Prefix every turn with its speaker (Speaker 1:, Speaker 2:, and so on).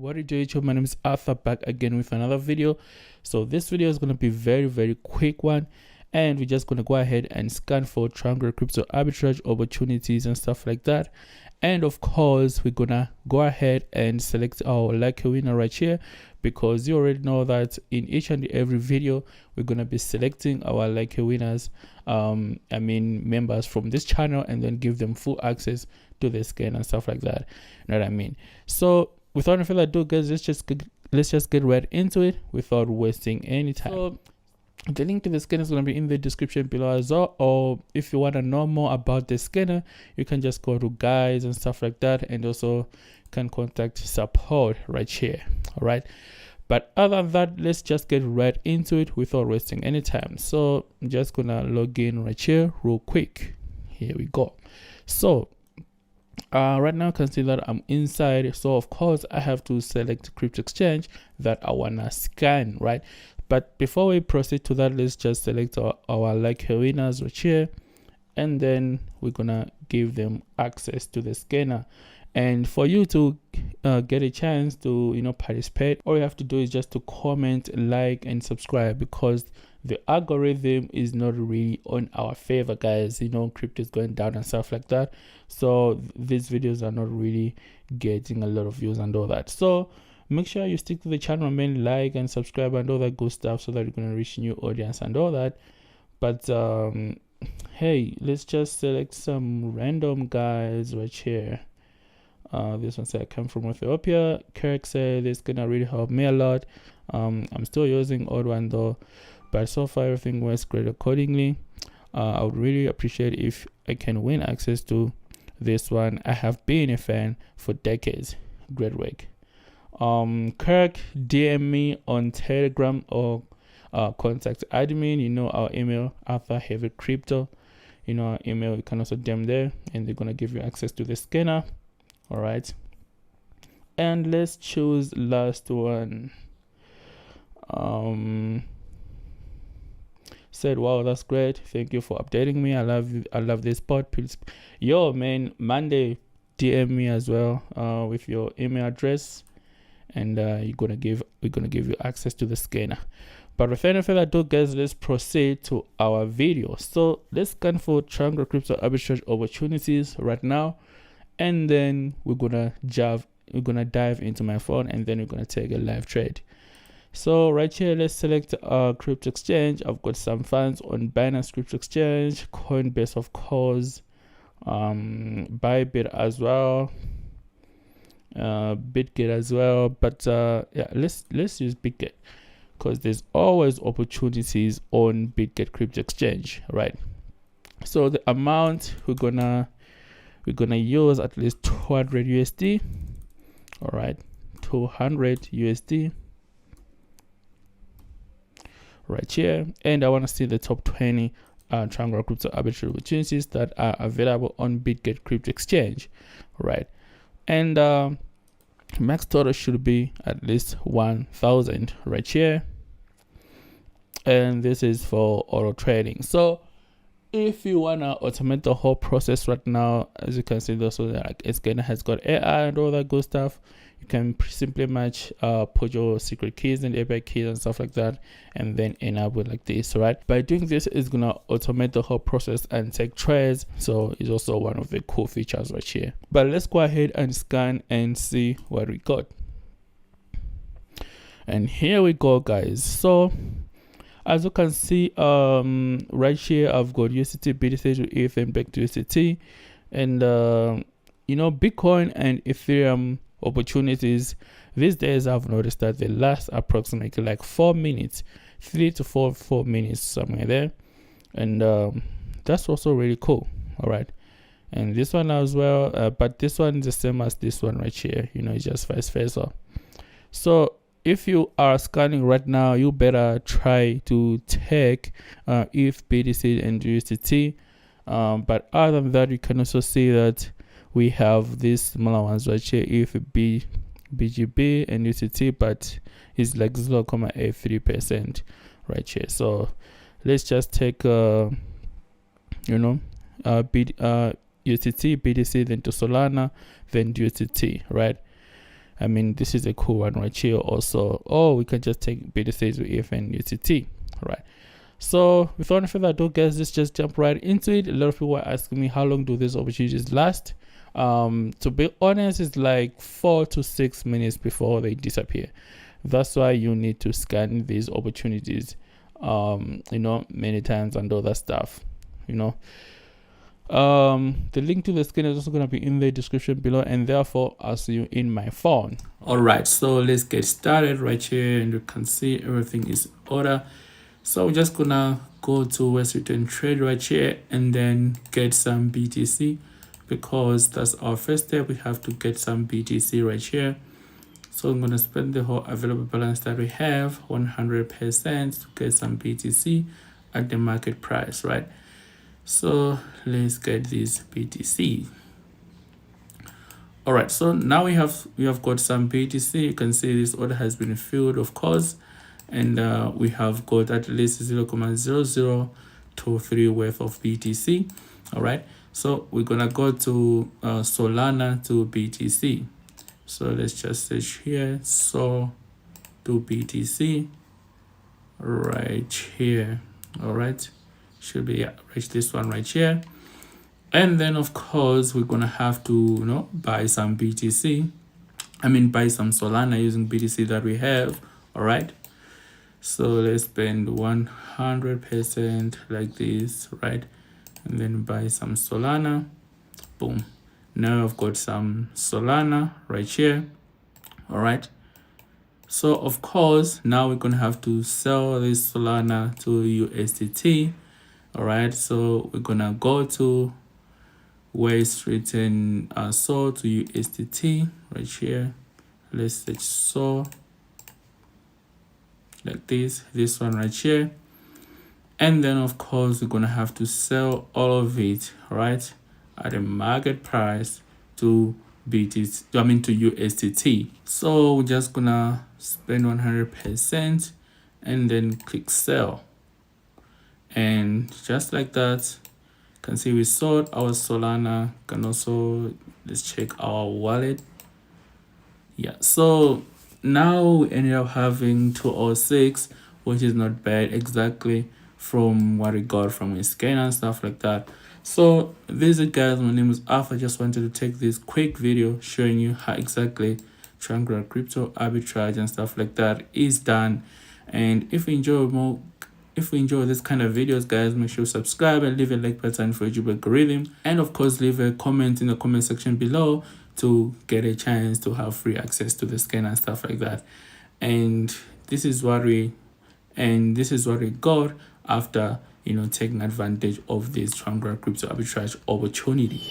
Speaker 1: What do you do, YouTube? My name is Arthur, back again with another video. So this video is going to be very quick one, and we're just going to go ahead and scan for triangle crypto arbitrage opportunities and stuff like that. And of course, we're gonna go ahead and select our lucky winner right here, because you already know that in each and every video we're gonna be selecting our lucky winners, members from this channel, and then give them full access to the scan and stuff like that. You know what I mean? So without any further ado, guys, let's just get right into it without wasting any time. So the link to the scanner is going to be in the description below as well, or if you want to know more about the scanner, you can just go to guides and stuff like that, and also can contact support right here. All right, but other than that, let's just get right into it without wasting any time. So I'm just gonna log in right here real quick. Here we go. So right now you can see that I'm inside, so of course I have to select crypto exchange that I wanna scan, right? But before we proceed to that, let's just select our lucky winners right here, and then we're gonna give them access to the scanner. And for you to get a chance to participate, all you have to do is just to comment, like, and subscribe, because the algorithm is not really on our favor, guys. Crypto is going down and stuff like that, so these videos are not really getting a lot of views and all that. So make sure you stick to the channel, man, like and subscribe and all that good stuff, so that you're gonna reach new audience and all that. But hey, let's just select some random guys right here. This one said I come from Ethiopia. Kirk said this gonna really help me a lot. I'm still using old one though, but so far everything works great accordingly. I would really appreciate if I can win access to this one. I have been a fan for decades. Great work. Kirk, DM me on Telegram or contact admin. Our email, Arthur Heavy Crypto. Our email, you can also DM there, and they're gonna give you access to the scanner. All right, and let's choose last one. Said, wow, that's great, thank you for updating me. I love this spot. Please, yo man, Monday, DM me as well with your email address, and we're gonna give you access to the scanner. But without any further ado, guys, let's proceed to our video. So let's scan for triangle crypto arbitrage opportunities right now, and then we're gonna dive into my phone, and then we're gonna take a live trade. So right here, let's select crypto exchange. I've got some funds on Binance Crypto Exchange, Coinbase, of course, Bybit as well, BitGet as well. But yeah, let's use BitGet, because there's always opportunities on BitGet Crypto Exchange, right? So the amount we're gonna use at least 200 USD. All right, 200 USD right here, and I want to see the top 20 triangle crypto arbitrage opportunities that are available on BitGet Crypto Exchange, right? And max total should be at least 1,000 right here, and this is for auto trading. So if you wanna automate the whole process right now, as you can see, also like Scanner has got AI and all that good stuff. You can simply match, put your secret keys and API keys and stuff like that, and then enable like this, right? By doing this, it's gonna automate the whole process and take trades. So it's also one of the cool features right here. But let's go ahead and scan and see what we got. And here we go, guys. So as you can see, right here, I've got USDT, BTC to ETH, and back to USDT, and Bitcoin and Ethereum opportunities these days. I've noticed that they last approximately like 4 minutes, 3 to 4 minutes, somewhere there, and that's also really cool. All right, and this one as well, but this one is the same as this one right here. It's just vice versa. So if you are scanning right now, you better try to take ETH, BTC, and USDT. But other than that, you can also see that we have these smaller ones right here, ETH, BGB, and USDT, but it's like 0.83% right here. So let's just take USDT, BTC, then to Solana, then USDT, right? I mean, this is a cool one right here also. Oh, we can just take BTC to ETH and USDT. All right. So without further ado, guys, let's just jump right into it. A lot of people are asking me, how long do these opportunities last? To be honest, it's like 4 to 6 minutes before they disappear. That's why you need to scan these opportunities, many times and all that stuff, the link to the scan is also going to be in the description below, and therefore I'll see you in my phone. All right, so let's get started right here, and you can see everything is in order. So we're just gonna go to West Return Trade right here and then get some BTC, because that's our first step. We have to get some BTC right here. So I'm gonna spend the whole available balance that we have, 100%, to get some BTC at the market price, right? So let's get this BTC. All right, so now we have got some BTC. You can see this order has been filled, of course, and we have got at least 0.0023 worth of BTC. All right, so we're gonna go to Solana to BTC. So let's just search here, so to BTC right here. All right, should be reach this one right here. And then of course we're gonna have to buy some BTC, buy some Solana using BTC that we have. All right, so let's spend 100% like this, right? And then buy some Solana. Boom, now I've got some Solana right here. All right, so of course now we're gonna have to sell this Solana to USDT. All right, so we're gonna go to where it's written so to USDT right here. Let's search so like this one right here, and then of course we're gonna have to sell all of it, right, at a market price to BTC, to USDT. So we're just gonna spend 100% and then click sell, and just like that, you can see we sold our Solana. Can also, let's check our wallet. Yeah, so now we ended up having 206, which is not bad, exactly from what we got from a scan and stuff like that. So this is it, guys. My name is Arthur. Just wanted to take this quick video showing you how exactly Triangular Crypto Arbitrage and stuff like that is done. And if you enjoy this kind of videos, guys, make sure to subscribe and leave a like button for YouTube algorithm, and of course leave a comment in the comment section below to get a chance to have free access to the scan and stuff like that. And this is what we got after taking advantage of this Triangular Crypto Arbitrage opportunity.